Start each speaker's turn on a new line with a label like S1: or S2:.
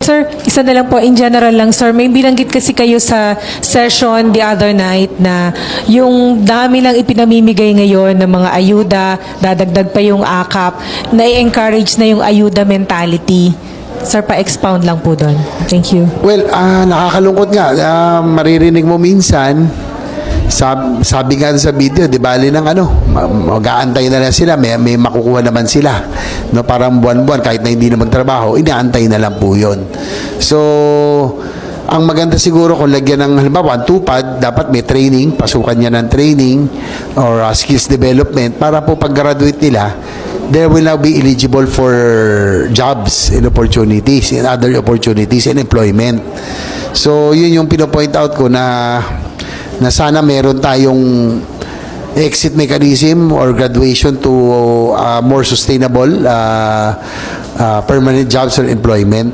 S1: Sir, isa na lang po, in general lang, sir, may binanggit kasi kayo sa session the other night na yung dami lang ipinamimigay ngayon ng mga ayuda, dadagdag pa yung AKAP, na-encourage na yung ayuda mentality. Sir, pa-expound lang po doon. Thank you.
S2: Well, nakakalungkot nga. Maririnig mo minsan, sabi nga sa video, di bali ng mag-aantay na lang sila, may makukuha naman sila. No, parang buwan-buwan, kahit na hindi na magtrabaho, inaantay na lang po yun. So, ang maganda siguro kung lagyan ng, halimbawa, tupad, dapat may training, pasukan niya ng training or skills development para po pag-graduate nila, they will now be eligible for jobs and opportunities and other opportunities and employment. So, yun yung pinopoint out ko na sana meron tayong exit mechanism or graduation to more sustainable permanent jobs or employment.